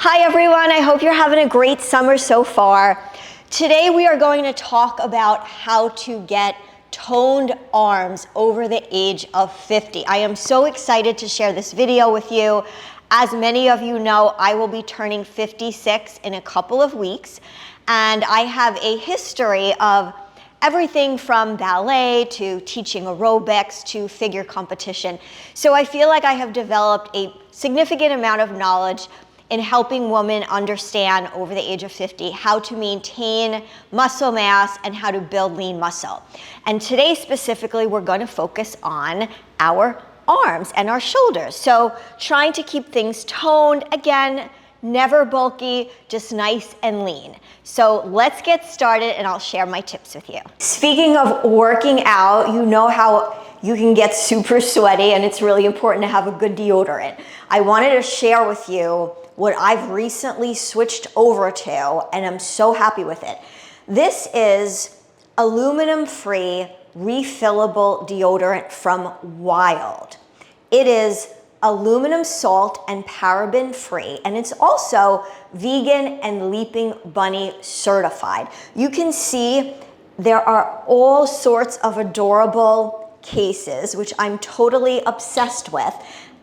Hi everyone, I hope you're having a great summer so far. Today we are going to talk about how to get toned arms over the age of 50. I am so excited to share this video with you. As many of you know, I will be turning 56 in a couple of weeks, and I have a history of everything from ballet to teaching aerobics to figure competition. So I feel like I have developed a significant amount of knowledge in helping women understand over the age of 50 how to maintain muscle mass and how to build lean muscle. And today specifically, we're going to focus on our arms and our shoulders. So trying to keep things toned, again, never bulky, just nice and lean. So let's get started and I'll share my tips with you. Speaking of working out, you know how you can get super sweaty and it's really important to have a good deodorant. I wanted to share with you what I've recently switched over to, and I'm so happy with it. This is aluminum-free, refillable deodorant from Wild. It is aluminum salt and paraben free, and it's also vegan and Leaping Bunny certified. You can see there are all sorts of adorable cases, which I'm totally obsessed with,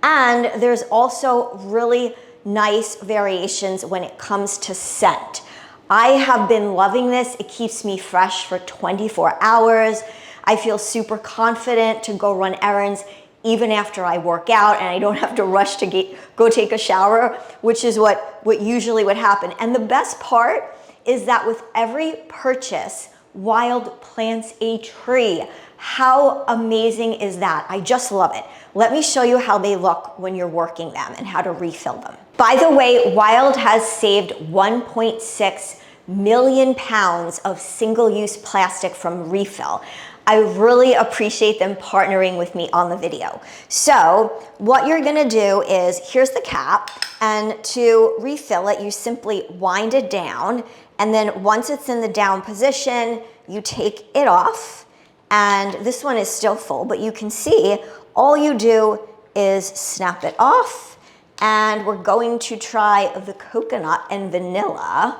and there's also really nice variations when it comes to scent. I have been loving this. It keeps me fresh for 24 hours. I feel super confident to go run errands even after I work out, and I don't have to rush to go take a shower, which is what usually would happen. And the best part is that with every purchase, Wild plants a tree. How amazing is that? I just love it. Let me show you how they look when you're working them and how to refill them. By the way, Wild has saved 1.6 million pounds of single-use plastic from refill. I really appreciate them partnering with me on the video. So what you're gonna do is, here's the cap, and to refill it, you simply wind it down, and then once it's in the down position, you take it off, and this one is still full, but you can see all you do is snap it off, and we're going to try the coconut and vanilla.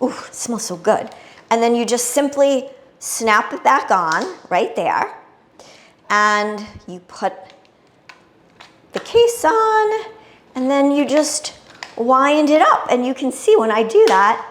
Ooh, it smells so good. And then you just simply snap it back on right there, and you put the case on, and then you just wind it up, and you can see when I do that,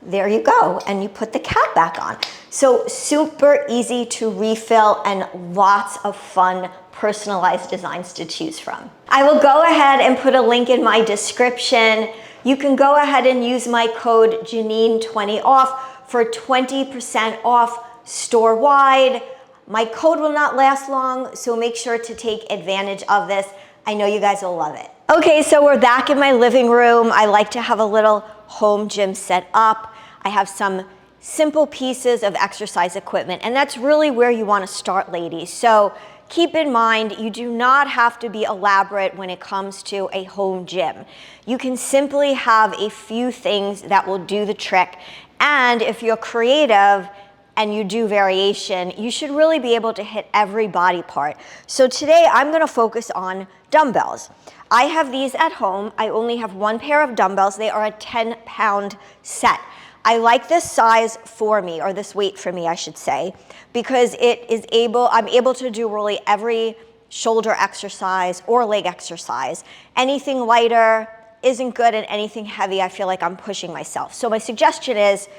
there you go, and you put the cap back on. So super easy to refill and lots of fun personalized designs to choose from. I will go ahead and put a link in my description. You can go ahead and use my code Janine20 off for 20% off store-wide. My code will not last long, so make sure to take advantage of this. I know you guys will love it. Okay, so we're back in my living room. I like to have a little home gym set up. I have some simple pieces of exercise equipment, and that's really where you want to start, ladies. So keep in mind, you do not have to be elaborate when it comes to a home gym. You can simply have a few things that will do the trick. And if you're creative and you do variation, you should really be able to hit every body part. So today I'm gonna focus on dumbbells. I have these at home. I only have one pair of dumbbells. They are a 10-pound set. I like this size for me, or this weight for me, I should say, because I'm able to do really every shoulder exercise or leg exercise. Anything lighter isn't good, and anything heavy, I feel like I'm pushing myself. So my suggestion is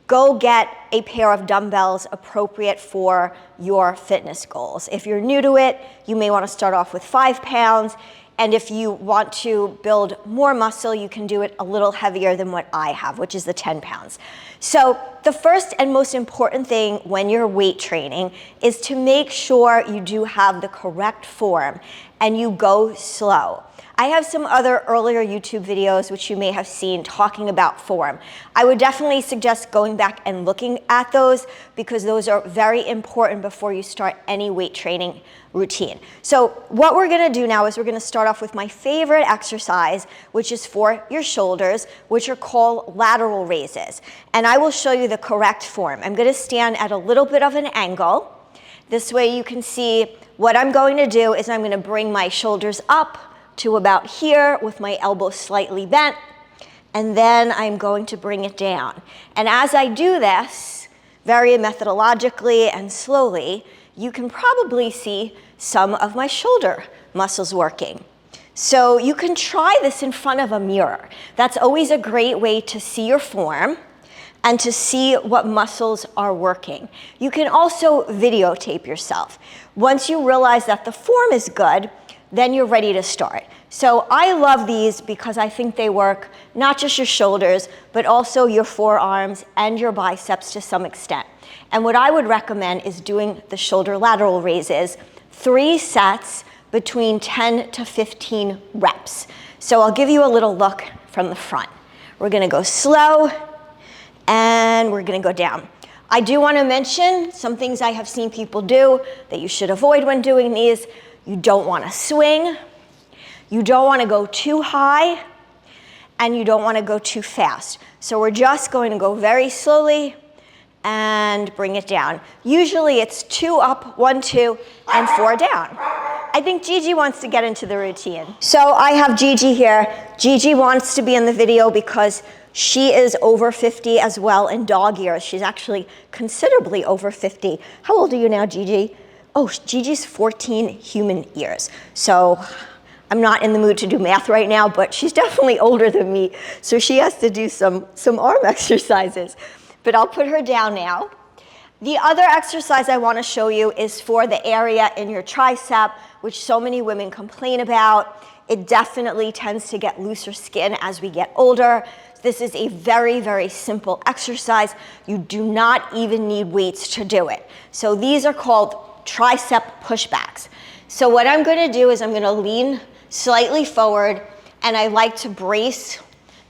go get a pair of dumbbells appropriate for your fitness goals. If you're new to it, you may want to start off with 5 pounds. And if you want to build more muscle, you can do it a little heavier than what I have, which is the 10 pounds. So the first and most important thing when you're weight training is to make sure you do have the correct form and you go slow. I have some other earlier YouTube videos which you may have seen talking about form. I would definitely suggest going back and looking at those because those are very important before you start any weight training routine. So what we're gonna do now is we're gonna start off with my favorite exercise, which is for your shoulders, which are called lateral raises. And I will show you the correct form. I'm gonna stand at a little bit of an angle. This way you can see what I'm going to do is I'm gonna bring my shoulders up, to about here with my elbow slightly bent, and then I'm going to bring it down. And as I do this, very methodologically and slowly, you can probably see some of my shoulder muscles working. So you can try this in front of a mirror. That's always a great way to see your form and to see what muscles are working. You can also videotape yourself. Once you realize that the form is good, then you're ready to start. So I love these because I think they work not just your shoulders, but also your forearms and your biceps to some extent. And what I would recommend is doing the shoulder lateral raises, 3 sets between 10 to 15 reps. So I'll give you a little look from the front. We're gonna go slow, and we're gonna go down. I do wanna mention some things I have seen people do that you should avoid when doing these. You don't wanna swing, you don't wanna go too high, and you don't wanna go too fast. So we're just going to go very slowly and bring it down. Usually it's 2 up, 1, 2, and 4 down. I think Gigi wants to get into the routine. So I have Gigi here. Gigi wants to be in the video because she is over 50 as well in dog years. She's actually considerably over 50. How old are you now, Gigi? Oh, Gigi's 14 human years. So I'm not in the mood to do math right now, but she's definitely older than me. So she has to do some arm exercises. But I'll put her down now. The other exercise I want to show you is for the area in your tricep, which so many women complain about. It definitely tends to get looser skin as we get older. This is a very, very simple exercise. You do not even need weights to do it. So these are called tricep pushbacks. So what I'm going to do is I'm going to lean slightly forward, and I like to brace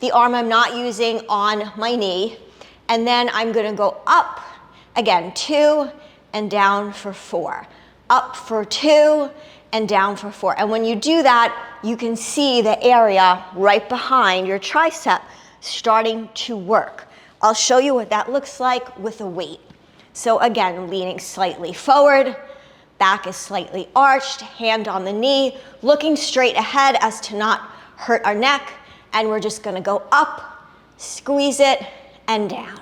the arm I'm not using on my knee, and then I'm going to go up, again, 2 and down for 4. Up for 2 and down for 4. And when you do that, you can see the area right behind your tricep starting to work. I'll show you what that looks like with a weight. So again, leaning slightly forward, back is slightly arched, hand on the knee, looking straight ahead as to not hurt our neck, and we're just gonna go up, squeeze it, and down.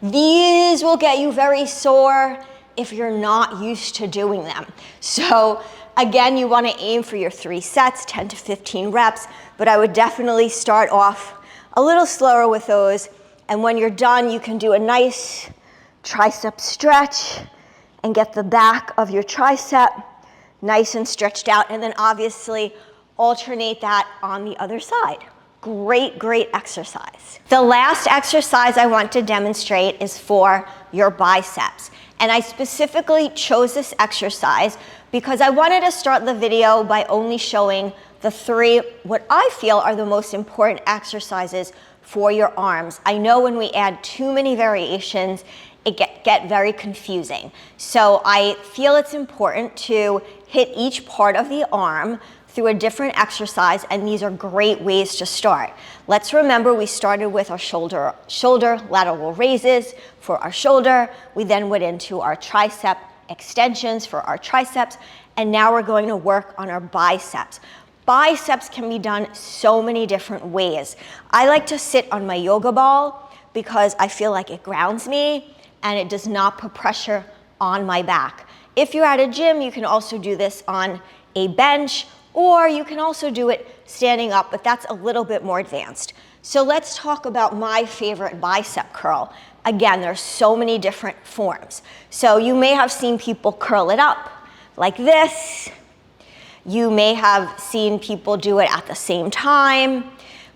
These will get you very sore if you're not used to doing them. So again, you wanna aim for your 3 sets, 10 to 15 reps, but I would definitely start off a little slower with those, and when you're done, you can do a nice tricep stretch and get the back of your tricep nice and stretched out, and then obviously alternate that on the other side. Great, great exercise. The last exercise I want to demonstrate is for your biceps. And I specifically chose this exercise because I wanted to start the video by only showing the 3, what I feel are the most important exercises for your arms. I know when we add too many variations, it get very confusing. So I feel it's important to hit each part of the arm through a different exercise, and these are great ways to start. Let's remember we started with our shoulder lateral raises for our shoulder. We then went into our tricep extensions for our triceps, and now we're going to work on our biceps. Biceps can be done so many different ways. I like to sit on my yoga ball because I feel like it grounds me and it does not put pressure on my back. If you're at a gym, you can also do this on a bench, or you can also do it standing up, but that's a little bit more advanced. So let's talk about my favorite bicep curl. Again, there's so many different forms. So you may have seen people curl it up like this. You may have seen people do it at the same time.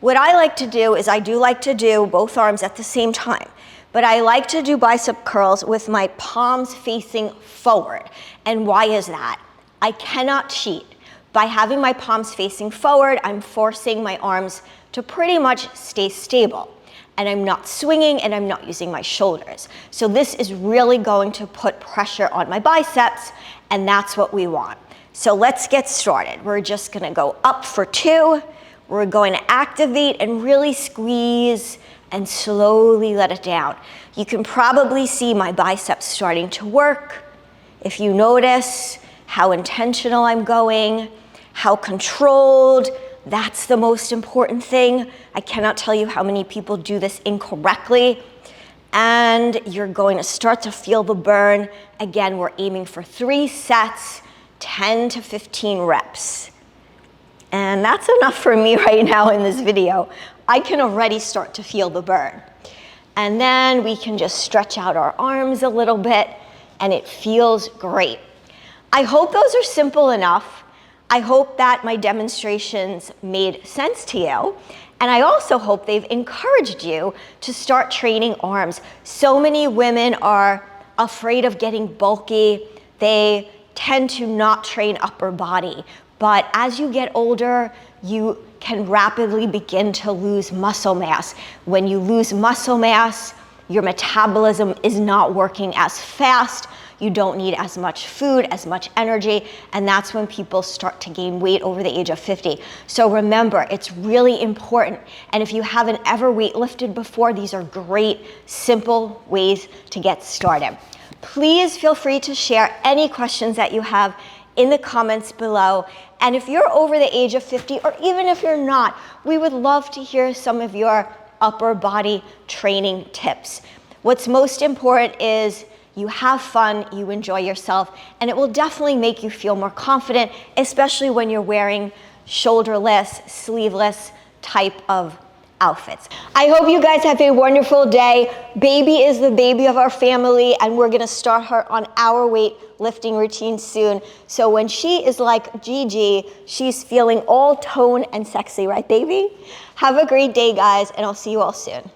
What I like to do is I do like to do both arms at the same time, but I like to do bicep curls with my palms facing forward. And why is that? I cannot cheat. By having my palms facing forward, I'm forcing my arms to pretty much stay stable. And I'm not swinging and I'm not using my shoulders. So this is really going to put pressure on my biceps, and that's what we want. So let's get started. We're just gonna go up for 2. We're going to activate and really squeeze and slowly let it down. You can probably see my biceps starting to work. If you notice how intentional I'm going, how controlled. That's the most important thing. I cannot tell you how many people do this incorrectly. And you're going to start to feel the burn. Again, we're aiming for 3 sets, 10 to 15 reps. And that's enough for me right now in this video. I can already start to feel the burn. And then we can just stretch out our arms a little bit, and it feels great. I hope those are simple enough. I hope that my demonstrations made sense to you. And I also hope they've encouraged you to start training arms. So many women are afraid of getting bulky. They tend to not train upper body. But as you get older, you can rapidly begin to lose muscle mass. When you lose muscle mass, your metabolism is not working as fast. You don't need as much food, as much energy, and that's when people start to gain weight over the age of 50. So remember, it's really important. And if you haven't ever weightlifted before, these are great, simple ways to get started. Please feel free to share any questions that you have in the comments below. And if you're over the age of 50, or even if you're not, we would love to hear some of your upper body training tips. What's most important is you have fun, you enjoy yourself, and it will definitely make you feel more confident, especially when you're wearing shoulderless, sleeveless type of outfits. I hope you guys have a wonderful day. Baby is the baby of our family, and we're gonna start her on our weightlifting routine soon. So when she is like Gigi, she's feeling all tone and sexy, right, baby? Have a great day, guys, and I'll see you all soon.